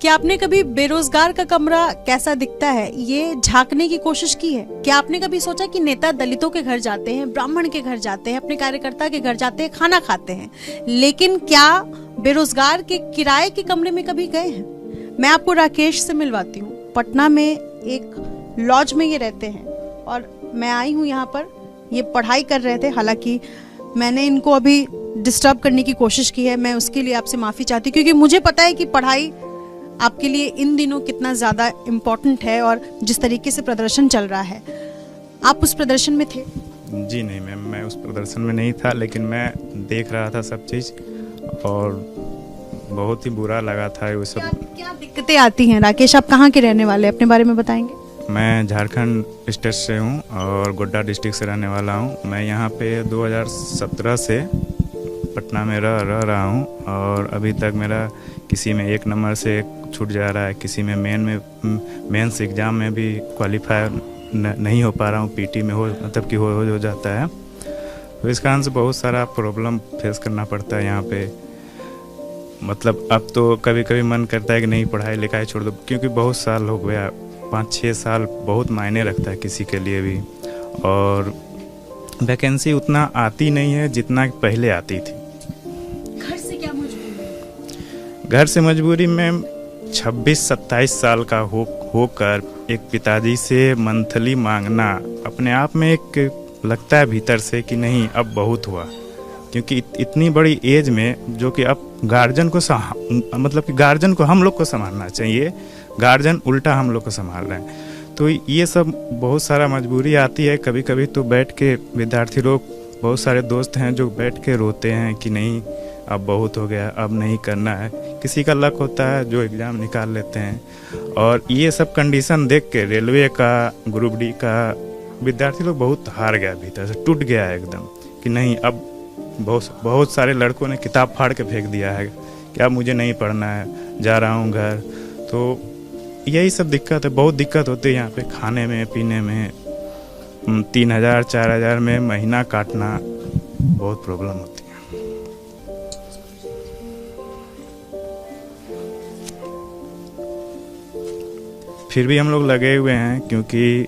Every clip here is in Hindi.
क्या आपने कभी बेरोजगार का कमरा कैसा दिखता है ये झांकने की कोशिश की है? क्या आपने कभी सोचा कि नेता दलितों के घर जाते हैं, ब्राह्मण के घर जाते हैं, अपने कार्यकर्ता के घर जाते हैं, खाना खाते हैं, लेकिन क्या बेरोजगार के किराए के कमरे में कभी गए हैं? मैं आपको राकेश से मिलवाती हूँ। पटना में एक लॉज में ये रहते हैं और मैं आई हूँ यहाँ पर। ये पढ़ाई कर रहे थे, हालांकि मैंने इनको अभी डिस्टर्ब करने की कोशिश की है। मैं उसके लिए आपसे माफ़ी चाहती हूँ, क्योंकि मुझे पता है कि पढ़ाई आपके लिए इन दिनों कितना ज़्यादा इम्पोर्टेंट है और जिस तरीके से प्रदर्शन चल रहा है। आप उस प्रदर्शन में थे? जी नहीं मैम, मैं उस प्रदर्शन में नहीं था, लेकिन मैं देख रहा था सब चीज़ और बहुत ही बुरा लगा था वो सब। क्या दिक्कतें आती हैं? राकेश, आप कहाँ के रहने वाले हैं, अपने बारे में बताएंगे? मैं झारखंड स्टेट से हूँ और गोड्डा डिस्ट्रिक्ट से रहने वाला हूँ। मैं यहाँ पे 2017 से पटना में रह रहा हूँ और अभी तक मेरा किसी में 1 नंबर से छूट जा रहा है, किसी में मेंस एग्ज़ाम में भी क्वालिफाई नहीं हो पा रहा हूँ, पीटी में मतलब कि हो जाता है। तो इस कारण से बहुत सारा प्रॉब्लम फेस करना पड़ता है यहाँ पे। मतलब अब तो कभी कभी मन करता है कि नहीं पढ़ाई लिखाई छोड़ दो, क्योंकि बहुत साल हो गया, 5-6 साल बहुत मायने रखता है किसी के लिए भी। और वैकेंसी उतना आती नहीं है जितना पहले आती थी। घर से क्या मजबूरी है? घर से मजबूरी में 26-27 साल का होकर एक पिताजी से मंथली मांगना अपने आप में एक लगता है भीतर से कि नहीं अब बहुत हुआ, क्योंकि इतनी बड़ी एज में जो कि अब गार्जियन को मतलब कि गार्जियन को हम लोग को संभालना चाहिए, गार्जियन उल्टा हम लोग को संभाल रहे हैं। तो ये सब बहुत सारा मजबूरी आती है। कभी कभी तो बैठ के विद्यार्थी लोग, बहुत सारे दोस्त हैं जो बैठ के रोते हैं कि नहीं अब बहुत हो गया, अब नहीं करना है। किसी का लक होता है जो एग्ज़ाम निकाल लेते हैं। और ये सब कंडीशन देख के रेलवे का, ग्रुप डी का विद्यार्थी लोग बहुत हार गया, भीतर से टूट गया है एकदम कि नहीं अब बहुत सारे लड़कों ने किताब फाड़ के फेंक दिया है कि अब मुझे नहीं पढ़ना है, जा रहा हूँ घर। तो यही सब दिक्कत है, बहुत दिक्कत होती है यहाँ पे, खाने में पीने में। 3000-4000 में महीना काटना बहुत प्रॉब्लम होती है। फिर भी हम लोग लगे हुए हैं, क्योंकि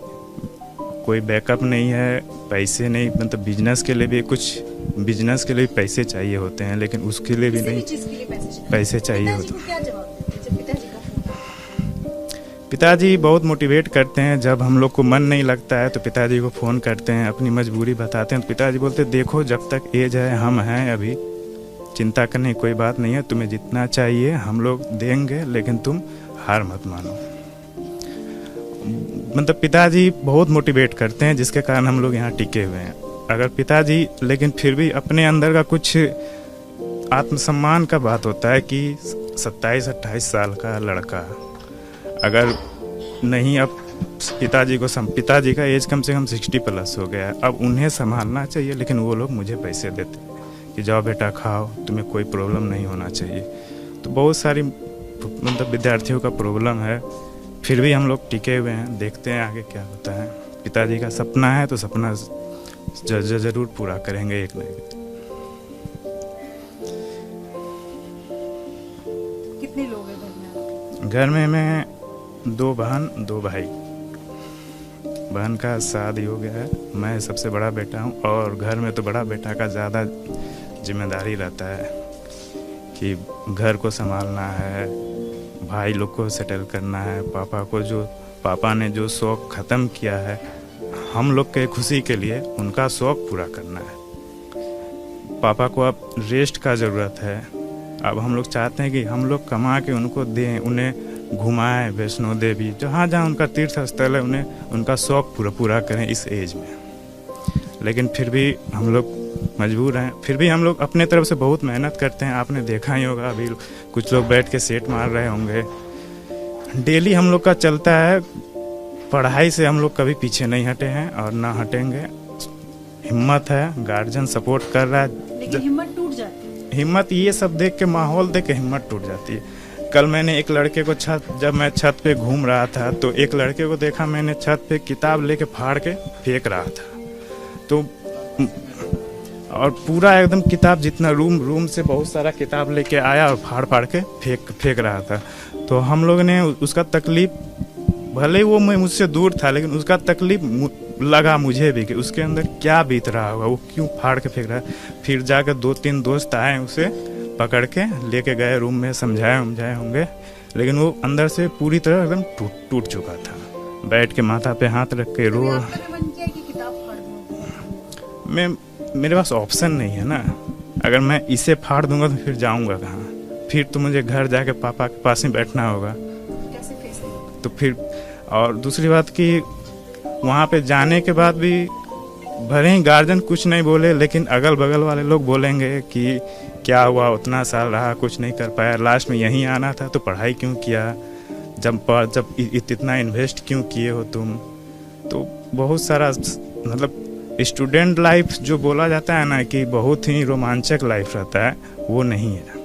कोई बैकअप नहीं है, पैसे नहीं, मतलब बिजनेस के लिए भी बिजनेस के लिए पैसे चाहिए होते हैं, लेकिन उसके लिए भी नहीं पैसे चाहिए होते हैं। पिताजी बहुत मोटिवेट करते हैं। जब हम लोग को मन नहीं लगता है तो पिताजी को फ़ोन करते हैं, अपनी मजबूरी बताते हैं। पिताजी बोलते देखो जब तक एज है, हम हैं अभी, चिंता करने की कोई बात नहीं है, तुम्हें जितना चाहिए हम लोग देंगे, लेकिन तुम हार मत मानो। मतलब पिताजी बहुत मोटिवेट करते हैं, जिसके कारण हम लोग यहाँ टिके हुए हैं। अगर पिताजी, लेकिन फिर भी अपने अंदर का कुछ आत्मसम्मान का बात होता है कि 27-28 साल का लड़का अगर नहीं, अब पिताजी का एज कम से कम 60+ हो गया है, अब उन्हें संभालना चाहिए, लेकिन वो लोग मुझे पैसे देते कि जाओ बेटा खाओ, तुम्हें कोई प्रॉब्लम नहीं होना चाहिए। तो बहुत सारी मतलब विद्यार्थियों का प्रॉब्लम है, फिर भी हम लोग टिके हुए हैं, देखते हैं आगे क्या होता है। पिताजी का सपना है तो सपना जरूर पूरा करेंगे एक न एक दिन। कितने लोग हैं घर में? घर में मैं 2 बहन 2 भाई। बहन का शादी हो गया है, मैं सबसे बड़ा बेटा हूँ। और घर में तो बड़ा बेटा का ज़्यादा जिम्मेदारी रहता है कि घर को संभालना है, भाई लोग को सेटल करना है, पापा ने जो शौक़ ख़त्म किया है हम लोग के खुशी के लिए, उनका शौक़ पूरा करना है। पापा को अब रेस्ट का ज़रूरत है। अब हम लोग चाहते हैं कि हम लोग कमा के उनको दें, उन्हें घुमाएं, वैष्णो देवी, जहाँ जहाँ उनका तीर्थ स्थल है, उन्हें उनका शौक़ पूरा करें इस एज में। लेकिन फिर भी हम लोग मजबूर हैं, फिर भी हम लोग अपने तरफ से बहुत मेहनत करते हैं। आपने देखा ही होगा, अभी कुछ लोग बैठ के सेट मार रहे होंगे। डेली हम लोग का चलता है, पढ़ाई से हम लोग कभी पीछे नहीं हटे हैं और ना हटेंगे। हिम्मत है, गार्जियन सपोर्ट कर रहा है, लेकिन हिम्मत टूट जाती है। हिम्मत ये सब देख के, माहौल देख के हिम्मत टूट जाती है। कल मैंने एक लड़के को जब मैं छत पे घूम रहा था तो एक लड़के को देखा मैंने, छत पे किताब लेके फाड़ के फेंक रहा था। तो और पूरा एकदम किताब जितना रूम से बहुत सारा किताब लेके आया और फाड़ के फेंक रहा था। तो हम लोग ने उसका तकलीफ, भले ही वो मुझसे दूर था, लेकिन उसका तकलीफ लगा मुझे भी कि उसके अंदर क्या बीत रहा होगा, वो क्यों फाड़ के फेंक रहा है। फिर जाकर 2-3 दोस्त आए, उसे पकड़ के लेके गए रूम में, समझाए होंगे, लेकिन वो अंदर से पूरी तरह एकदम टूट चुका था। बैठ के माथा पे हाथ रख के रो। मेरे पास ऑप्शन नहीं है ना, अगर मैं इसे फाड़ दूंगा तो फिर जाऊंगा कहाँ? फिर तो मुझे घर जाके पापा के पास ही बैठना होगा। तो फिर, और दूसरी बात कि वहाँ पे जाने के बाद भी भले ही गार्जियन कुछ नहीं बोले, लेकिन अगल बगल वाले लोग बोलेंगे कि क्या हुआ, उतना साल रहा, कुछ नहीं कर पाया, लास्ट में यहीं आना था तो पढ़ाई क्यों किया, जब इतना इन्वेस्ट क्यों किए हो तुम। तो बहुत सारा, मतलब स्टूडेंट लाइफ जो बोला जाता है ना कि बहुत ही रोमांचक लाइफ रहता है, वो नहीं है।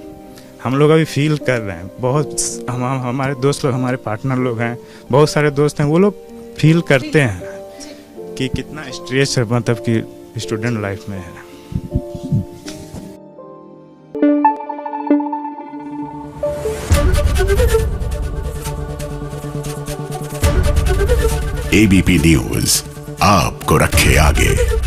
हम लोग अभी फील कर रहे हैं, बहुत हमारे दोस्त लोग, हमारे पार्टनर लोग हैं, बहुत सारे दोस्त हैं, वो लोग फील करते हैं कि कितना स्ट्रेस है, मतलब कि स्टूडेंट लाइफ में है। एबीपी न्यूज आपको रखे आगे।